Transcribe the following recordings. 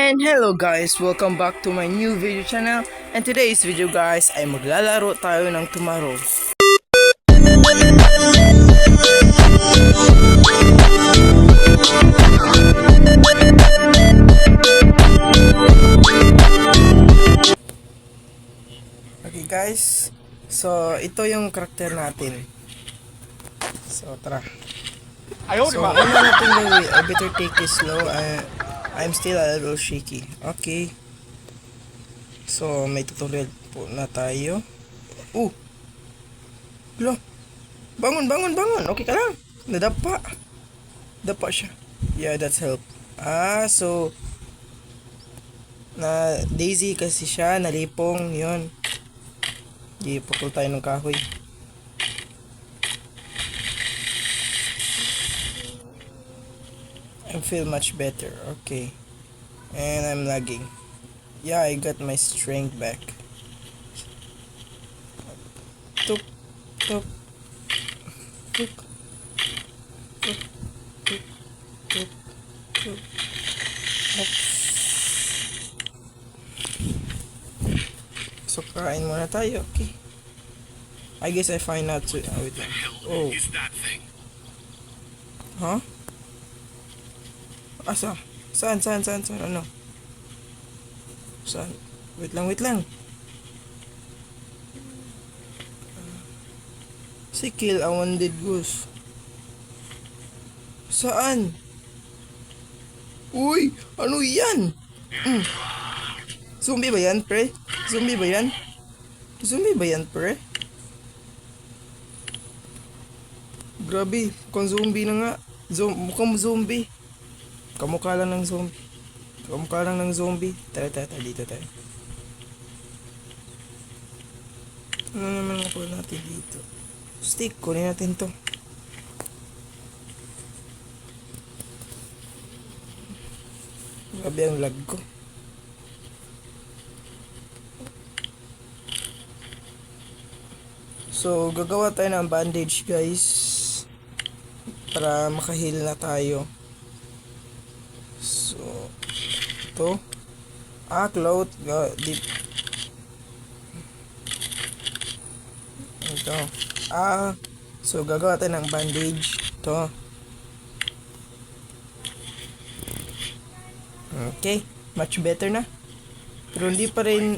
And hello guys, welcome back to my new video channel. And today's video guys ay maglalaro tayo ng Tomorrow. Okay guys, so ito yung karakter natin. So tara. So una natin gawin, I better take this slow. I'm still a little shaky. Okay. So may tutorial po na tayo. Lo. Bangon. Okay ka lang. Nadapa. Dapa siya. Yeah, that's help. So na Daisy kasi siya, nalipong, yun. Putol tayo ng kahoy. I feel much better. Okay. And I'm lagging. Yeah, I got my strength back. Tuk. Tuk. Tuk. Tuk. Tuk. Tuk. Tuk. So, kain muna tayo. Okay. I guess I find out to... wait lang. Oh. Huh? Saan? Ano? Saan? Wait lang. Si kill a wounded goose. Saan? Uy! Ano yan? Zombie ba yan, pre? Zombie ba yan, pre? Grabe, mukhang zombie na nga. Mukhang zombie. Kamukha lang ng zombie. Tara, dito tayo. Ano naman ako natin dito? Stick, kunin natin to. Grabe ang lag ko. So, gagawa tayo ng bandage, guys. Para makahil na tayo. So, ito. Cloth. Ito. So, gagawa tayo ng bandage. Ito. Okay. Much better na. Pero hindi pa rin...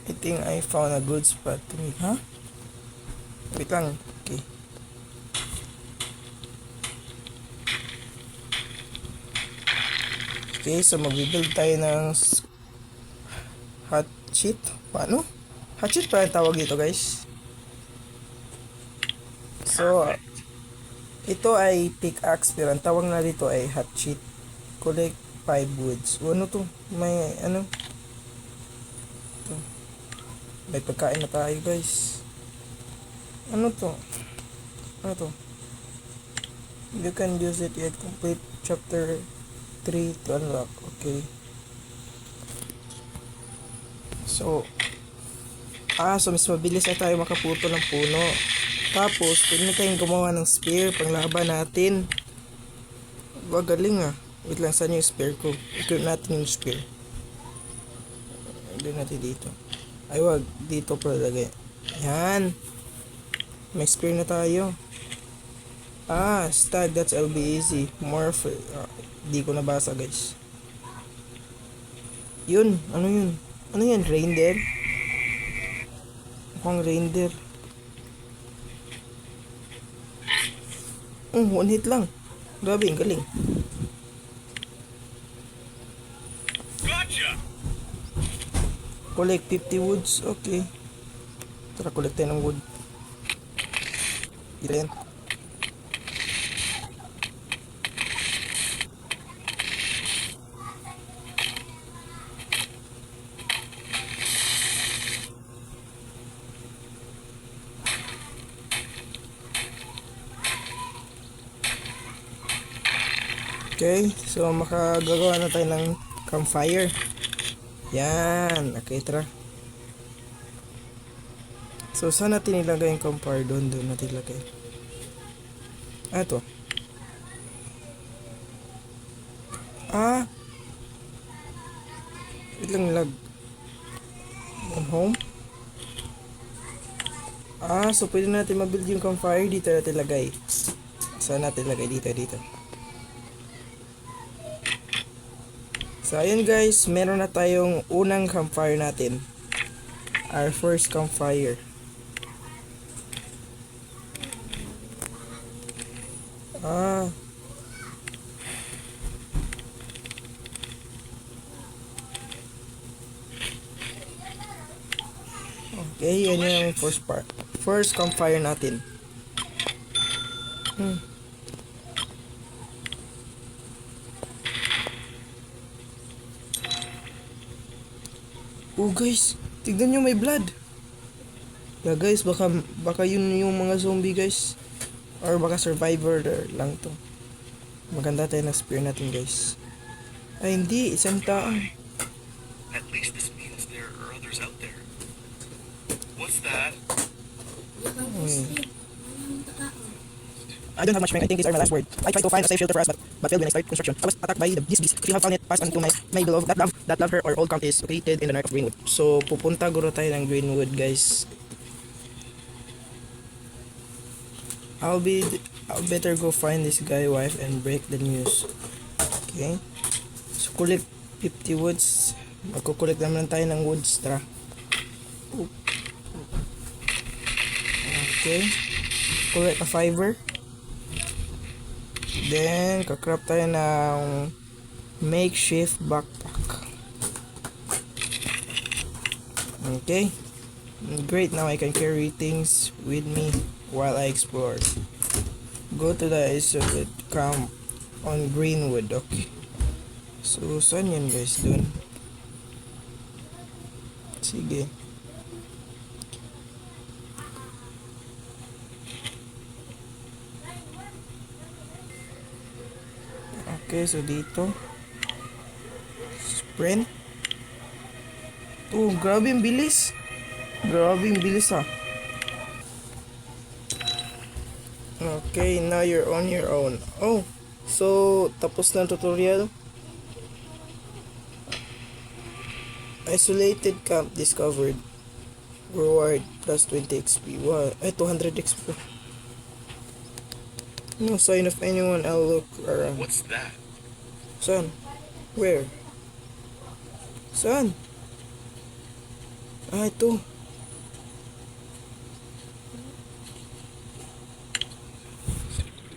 I think I found a good spot to make. Wait lang. Okay. Okay, so mag-build tayo ng hatchet. Paano? Hatchet pa yung tawag dito, guys. So, ito ay pickaxe, pero ang tawag na dito ay hatchet. Collect 5 woods. Ano to? May ano? Ito. May pagkain na tayo, guys. Ano to? You can use it yet. Complete chapter 3 to unlock. Okay. So, so mas mabilis na tayo makaputo ng puno. Tapos, pwede na tayong gumawa ng spear panglaban natin. Galing Wait lang, saan yung spear ko? Equip natin yung spear. Doon natin dito. Ay, wag. Dito pa lagay. Yan. May spear na tayo. Stag. That's LB easy. Morph. Di ko nabasa, guys. Yun. Ano yun? Ano yan? Reindeer? Mukhang reindeer. One hit lang. Grabe, ang galing. Collect 50 woods. Okay. Tara, collect tayo ng wood. Ilan? Okay, so makagagawa na tayo ng campfire. Yan, okay, tara. So, saan natin ilagay yung campfire? Doon natin ilagay. Ito. biglang lag. On home. So pwede natin mabuild yung campfire. Dito natin lagay. Saan natin lagay? Dito. So ayun guys, meron na tayong unang campfire natin. Our first campfire. Okay, yan yung first campfire natin. Oh guys, tignan nyo, may blood. Yeah guys, baka yun yung mga zombie guys. Or baka survivor lang to. Maganda tayo na spear natin guys. Ay hindi, isang tao. At least this means there are others out there. What's that? I don't have much strength. I think these are my last words. I tried to find a safe shelter for us, but failed when I started construction. I was attacked by this beast. If you have found it, pass on to my beloved. That love her or old count is located in the north of Greenwood. So, pupunta guro tayo ng Greenwood, guys. I'll better go find this guy wife and break the news. Okay. So, collect 50 woods. Magkukulik naman tayo ng woods. Tara. Okay. Collect a fiber. Then, kakrap tayo ng makeshift backpack. Okay. Great, now I can carry things with me while I explore. Go to the isolated camp on Greenwood. Okay. So, saan yan guys? Dun. Sige. Okay, so dito. Sprint. Oh, grabe yung bilis. Grabe yung bilis ah. Okay, now you're on your own. Oh, so tapos na ang tutorial. Isolated camp discovered. Reward plus 20 XP. Wow, ay 200 XP. No sign of anyone. I'll look around. What's that? Saan? Where? Saan? Ito.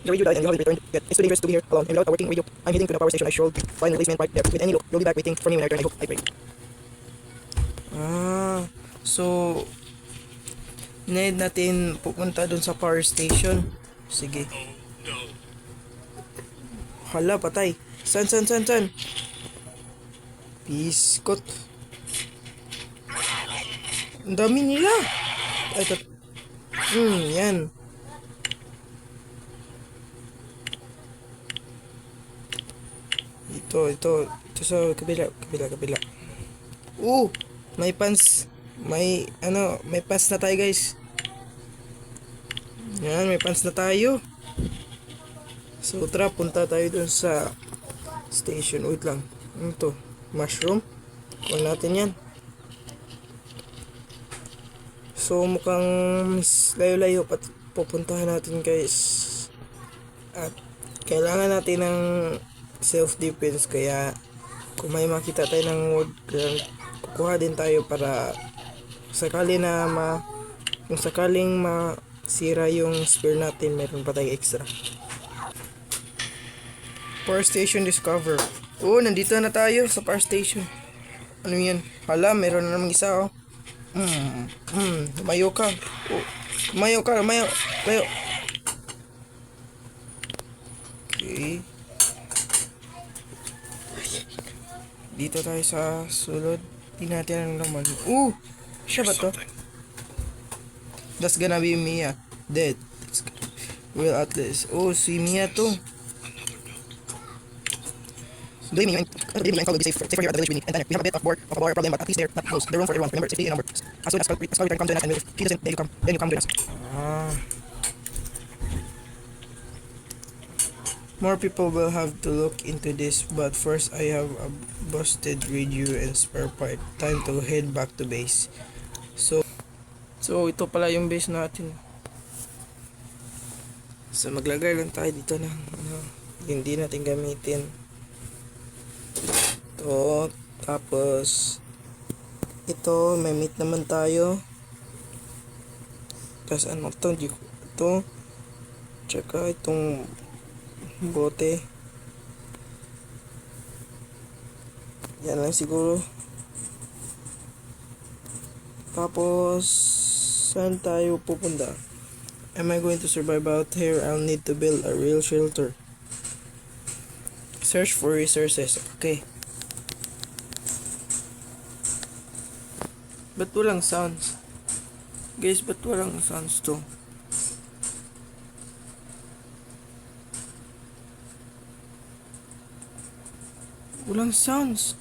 The radio died and you haven't returned yet. It's too dangerous to be here alone and without a working radio. I'm heading to the power station. I should find a replacement pipe there. With any luck, you'll be back waiting for me when I return. I hope I pray. So need natin pupunta dun sa power station. Sige. Oh no. Hala, patay. San? Biskot. Ang dami nila. Ay, yan. Ito sa kabila. May pants. May pants na tayo guys. Yan, may pants na tayo. So, tara, punta tayo dun sa station. Wait lang. Ano to? Mushroom. Kuha natin yan. So, mukhang layo-layo pupuntahan natin guys. At kailangan natin ng self-defense. Kaya, kung may makita tayo ng wood, kukuha din tayo para sakali na kung sakaling masira yung spear natin, meron pa tayo extra. Power station discover. Oh, nandito na tayo sa power station. Ano yan? Hala, meron na namang isa oh. Lumayo ka. Oh, lumayo. Okay. Dito tayo sa sulod. Tingnan natin ang laman. Siya ba to? That's gonna be Mia. Dead. Well, at least. Oh, si Mia to. Believe me, and call will be safer here at the village we need. And then we have a bit of a war problem, but at least they're not close. There's room for everyone. Remember, 60 in number. As soon as Scully return, come join us, and if she doesn't, then you come join us. More people will have to look into this, but first I have a busted radio and spare part. Time to head back to base. So ito pala yung base natin. So maglagay lang tayo dito ng hindi natin gamitin. Ito, tapos ito may meat naman tayo. Tapos ano to, ito, tsaka itong bote. Yan lang siguro. Tapos saan tayo pupunta? Am I going to survive out here? I'll need to build a real shelter. Search for resources. Okay. Ba't walang sounds? Guys, ba't walang sounds to? Walang sounds.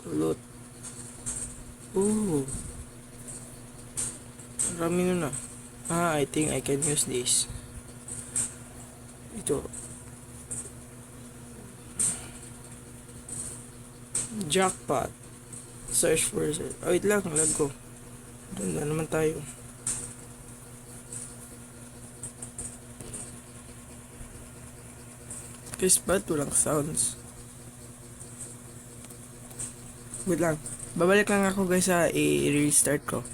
Tulot. Ooh. Marami na na. I think I can use this. Ito. Jackpot. Search for research. Oh, wait lang. Lag ko. Doon na naman tayo. Guys, ba't walang sounds? Wait lang. Babalik lang ako guys sa i-restart ko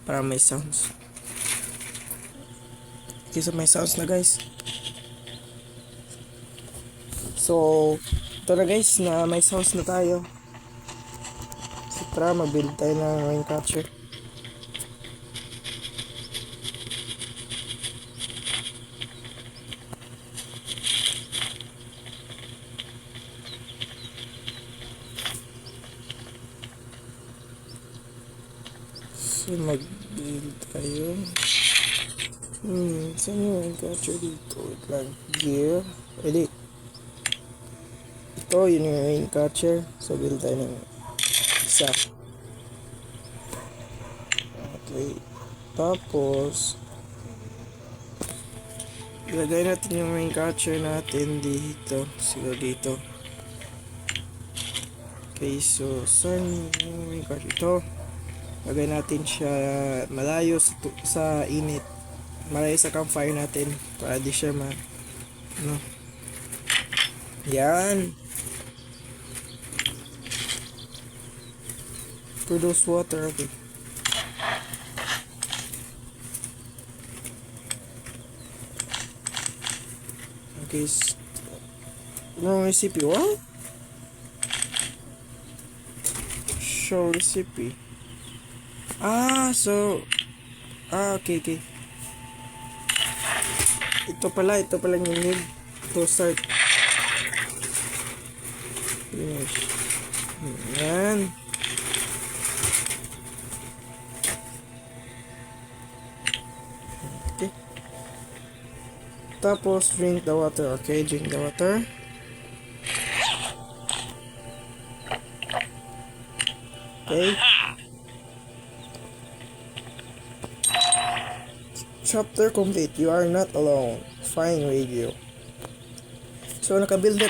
para may sounds. Okay, so may sounds na guys. So, ito na guys na may sounds na tayo. So, tara mag-build tayo ng rain catcher. So, mag-build tayo. Saan yung rain catcher dito? Wait lang. Gear. Ready. Ito, yun yung rain catcher. So, build tayo ng isa. Okay. Tapos, ilagay natin yung rain catcher natin dito. Siguro dito. Okay, so, saan yung rain catcher? Ito. Lagay natin siya malayo sa init. Malayo sa campfire natin. Para di siya ano. Yan. Produce water. Okay. Okay. Wrong recipe. What? Show recipe. Okay. Ito pala yung need to start. Finish. Yan. Okay. Tapos drink the water. Okay, drink the water. Okay. Chapter complete. You are not alone. Find radio. So nakabuild na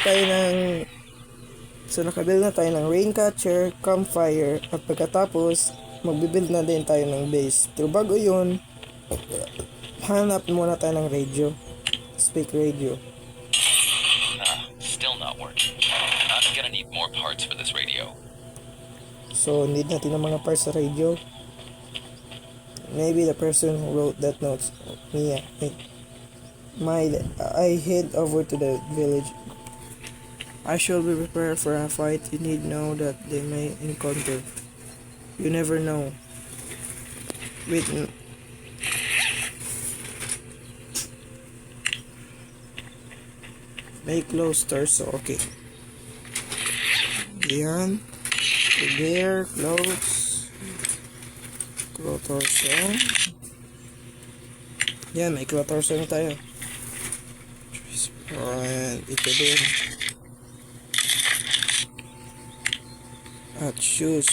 tayo ng rain catcher, campfire, at pagkatapos magbibuild na din tayo ng base. Pero bago yun, hanap muna tayo ng radio. Speak radio. Still not working. I'm gonna need more parts for this radio. So need natin ng mga parts sa radio. Maybe the person who wrote that notes, Mia. I head over to the village. I shall be prepared for a fight. You need know that they may encounter. You never know. Wait. Make close torso. Okay. Yan. There. Close. Torso. Yan, may torso na tayo. And ito din. At shoes.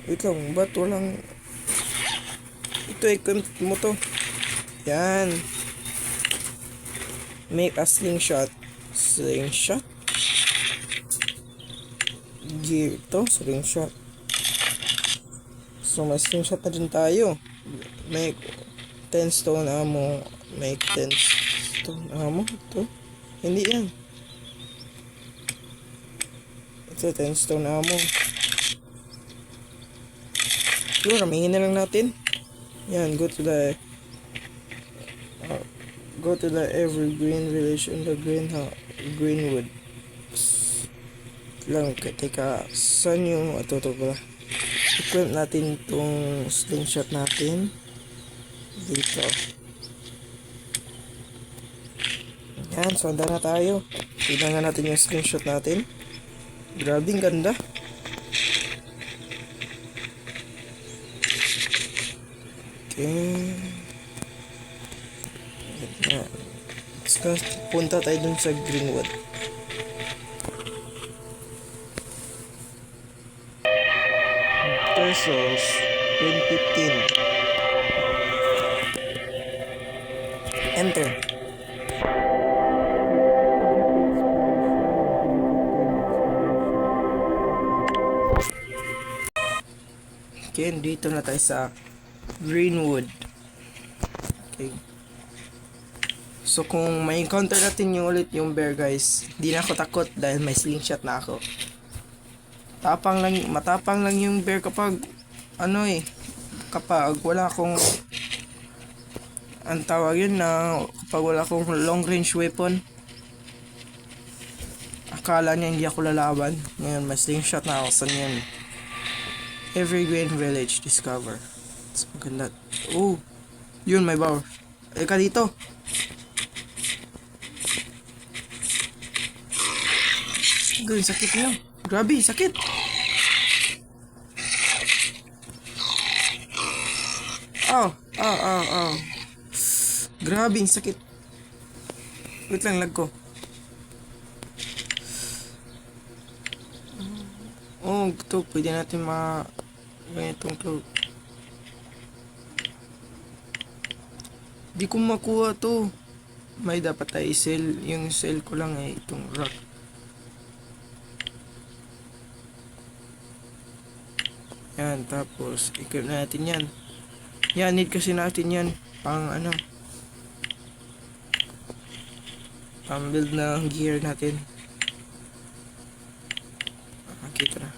Wait lang, ba't walang... Ito, equip mo to. Yan. Make a slingshot. Slingshot? Gear to, slingshot. So, may slingshot na din tayo. Make 10 stone ammo. Make 10 stone ammo. Ito. Hindi yan. Ito, 10 stone ammo. Siguro, ramihin na lang natin. Yan, go to the evergreen village in the greenwood. Lang, teka, saan yung ito pala? Equip natin itong slingshot natin dito. Yan, so handa na tayo. Tignan nga natin yung slingshot natin. Grabing ganda. Okay. Yan. Tapos punta tayo dun sa greenwood. Pesos 2015. Enter. Okay, dito na tayo sa greenwood. Okay. So kung may encounter natin yung ulit yung bear, guys, di na ako takot dahil may slingshot na ako. Matapang lang yung bear kapag kapag wala akong ang tawag yun na kapag wala akong long range weapon. Akala niya hindi ako lalaban. Ngayon may slingshot na ako. Saan yun? Evergreen Village discover. It's maganda. Oh, yun may bow. Eka dito. Gawin sakit niyo. Grabe, sakit. Oh. Grabe, sakit. Wait lang, lag ko. Oh, ito, pwede natin ganitong cloak. Di ko makuha to. May dapat tayo sell. Yung sell ko lang itong rock. Yan, tapos equip natin yan. Yan, need kasi natin yan pang pang build ng gear natin. Makita na.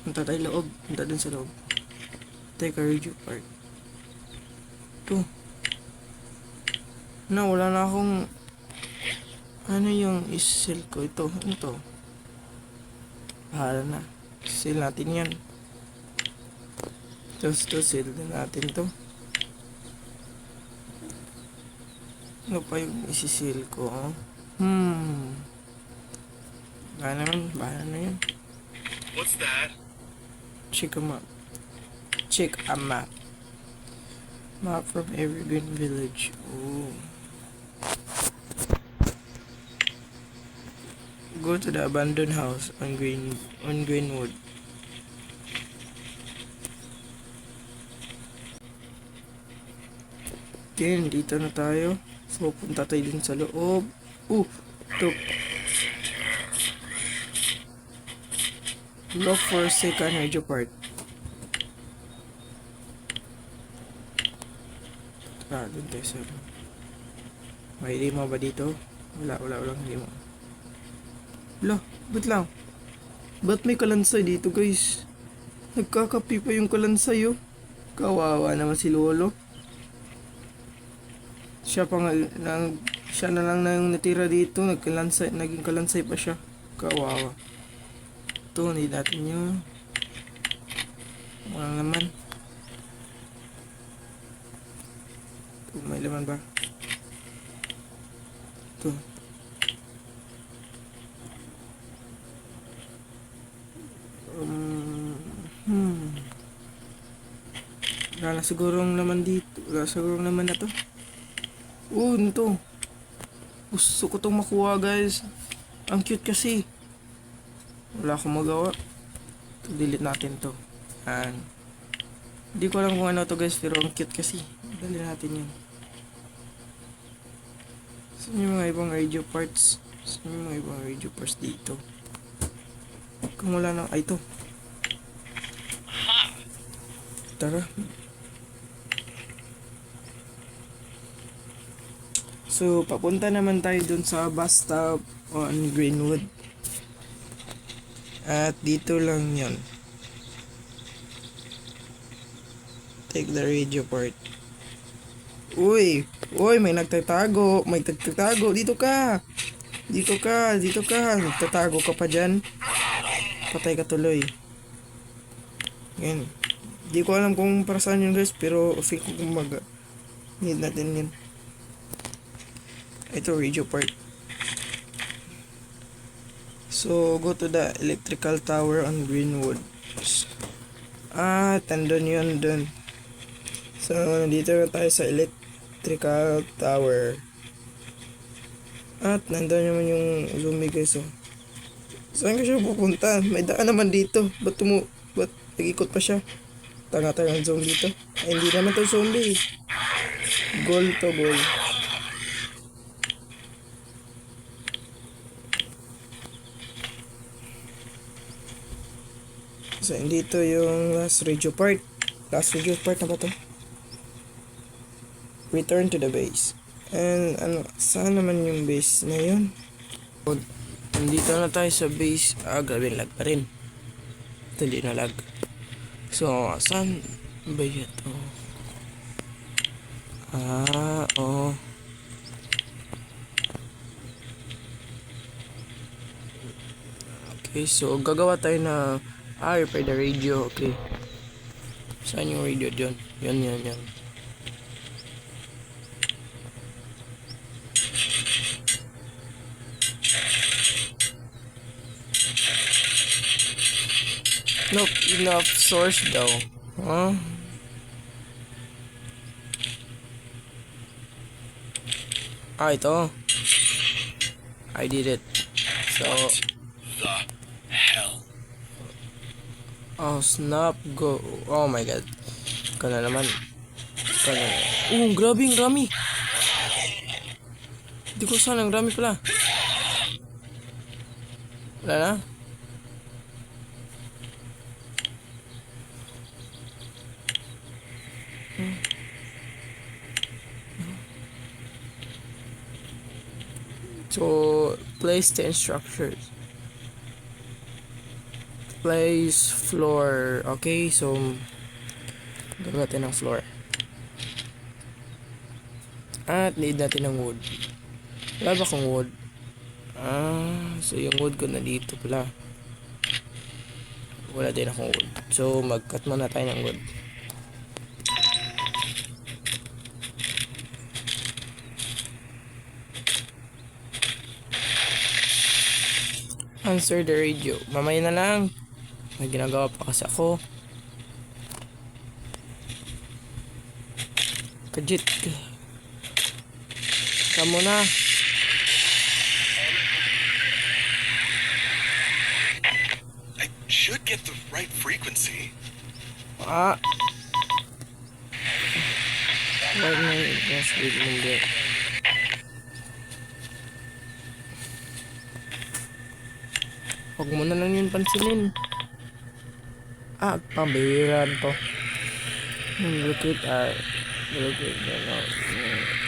Punta tayo loob. Punta dun sa loob. Take a review part. Ito. Wala na akong yung is-sell ko. Ito. Ano to? Bahala na. Sell natin yan. Tapos to, sell din natin to. Ano pa yung isi-sell ko? Bahala na yun. What's that? Check a map. Check a map. Map from Evergreen Village. Oh. Go to the abandoned house on Greenwood. Okay, dito na tayo. So, punta tayo din sa loob. Ito. Look for second radio part. Doon tayo sa loob. May lima ba dito? Walang lima. Ba't lang? Ba't may kalansay dito, guys? Nagkakapi pa yung kalansay, oh. Kawawa naman si Lolo. Siya na lang na yung natira dito. Naging kalansay pa siya. Kawawa. Ito, hindi natin yun. Walang laman. Ito, may laman ba? Ito. Wala sigurong naman dito. Wala sigurong naman na to. Ito. Gusto ko itong makuha, guys. Ang cute kasi. Wala akong magawa. So, delete natin to. And, hindi ko alam kung ano to guys, pero ang cute kasi. Dali natin yun. Saan yung mga ibang radio parts? Saan yung mga ibang radio parts dito? Kung wala na, ay to. Tara. So, papunta naman tayo dun sa bus stop on Greenwood. At dito lang yon. Take the radio part. Uy! Uy! May nagtatago! May nagtatago! Dito ka! Dito ka! Dito ka! Nagtatago ka pa dyan. Patay ka tuloy. Yan. Di ko alam kung para saan yun guys, pero feel ko kung need natin yun. Ito radio part. So go to the electrical tower on Greenwood. Tandon yun dun. So nandito na tayo sa electrical tower. At nandun naman yung zombie guys. Oh. Saan ka siya pupunta? May daan naman dito. Ba't nag-ikot pa siya? Tanga-tanga ang zombie dito. Ay, hindi naman to zombie. Goal to goal. So, dito yung last radio part. Last radio part na ba to? Return to the base. And, saan naman yung base na yun? Nandito na tayo sa base. Grabe, lag pa rin. Hindi na lag. So, saan ba ito? Oh. Okay, so, gagawa tayo na repair the radio. Okay. Saan yung radio dyan? Yan. Nope, enough source daw. Huh? Ito. I did it. So, The hell? oh, snap, go. Oh my god. Kana naman. Grabe, ang rami. Hindi ko saan, ang rami pala. Wala na? So, place the instructions. Place floor. Okay, so gawin natin ng floor. At need natin ng wood. Wala ba akong wood? So yung wood ko na dito pala. Wala din akong wood. So mag-cut muna tayo ng wood. Answer the radio. Mamaya na lang. May ginagawa pa kasi ako. Kajit. Kamu na. I should get the right frequency. Wag na yung speed mo din. Huwag mo na lang yun pansinin. Pambiran to. Locate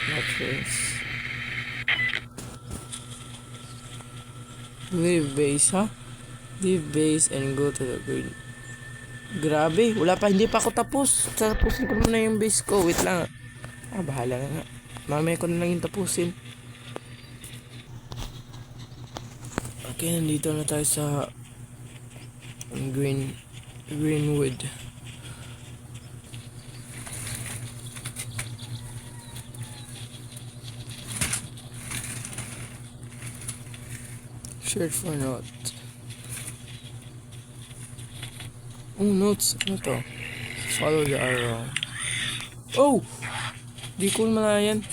not face. Leave base, ha? Leave base and go to the green. Grabe, hindi pa ako tapos. Tapusin ko muna yung base ko. Wait lang. Bahala na nga. Mamaya ko na lang yung tapusin. Okay, nandito na tayo sa Greenwood. Search for notes. Notes. Ano to? Follow the arrow. Di ko malayan.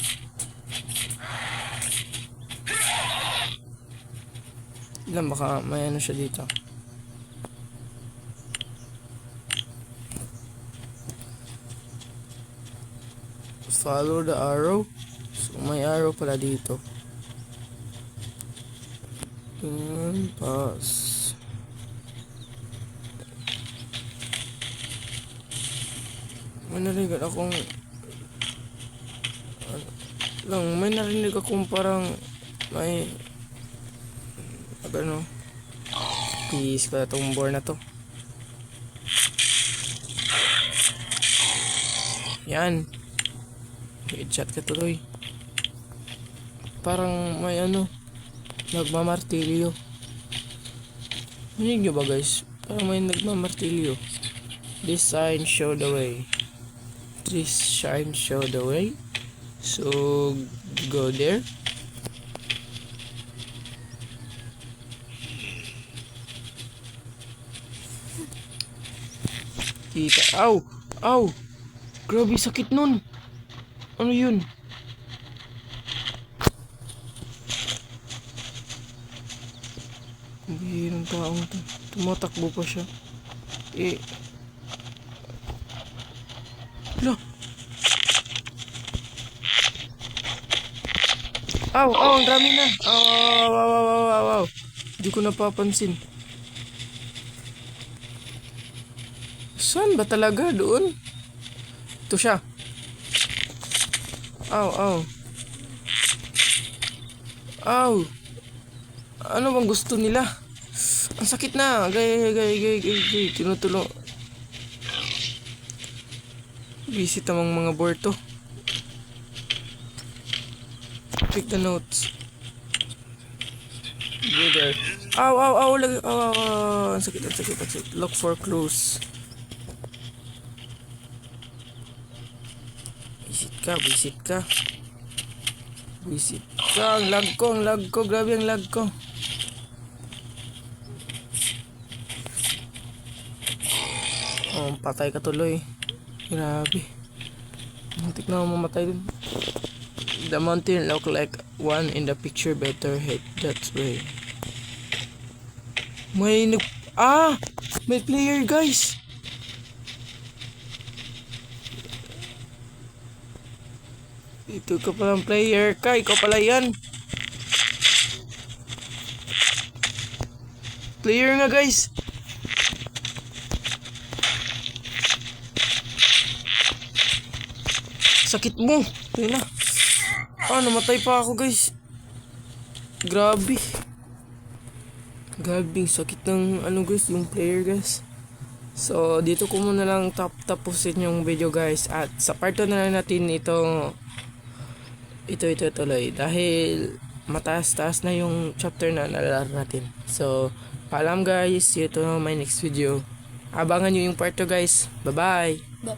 Ilan baka may ano siya dito. Follow the arrow. So, may arrow pala dito. Pass. May narinig akong parang may ano, peace ko na itong board na to. Yan, headshot ka tuloy. Parang may ano, nagmamartilyo. Narinig nyo ba guys? Parang may nagmamartilyo. This sign show the way. This sign show the way. So, go there. Kita. Aw! Aw! Grabe sakit nun. Ano yun? Ang bihirang taong to. Tumatakbo pa siya. Hala! Aw! Aw! Ang dami na! Aw! Hindi ko napapansin. Saan ba talaga? Doon? Ito siya. Aw! Ano bang gusto nila? Ang sakit na. Gay. Tinutulong. Visit among mga board to. Pick the notes. Go there. Aw! Ang sakit. Look for clues. Visit ka. Ang lag ko. Grabe ang lag ko. Oh, patay ka tuloy. Grabe. Muntik na mamatay dun. The mountain look like one in the picture. Better head that way. May player guys. Ito ka palang player. Ikaw pala yan. Player nga guys. Sakit mo. Ito na. Namatay pa ako guys. Grabe. Sakit ng guys, yung player guys. So, dito ko muna lang tapusin yung video guys. At sa part 2 na lang natin ito tuloy. Dahil mataas-taas na yung chapter na nalalaro natin. So, paalam guys. See you to my next video. Abangan nyo yung part 2 guys. Bye-bye.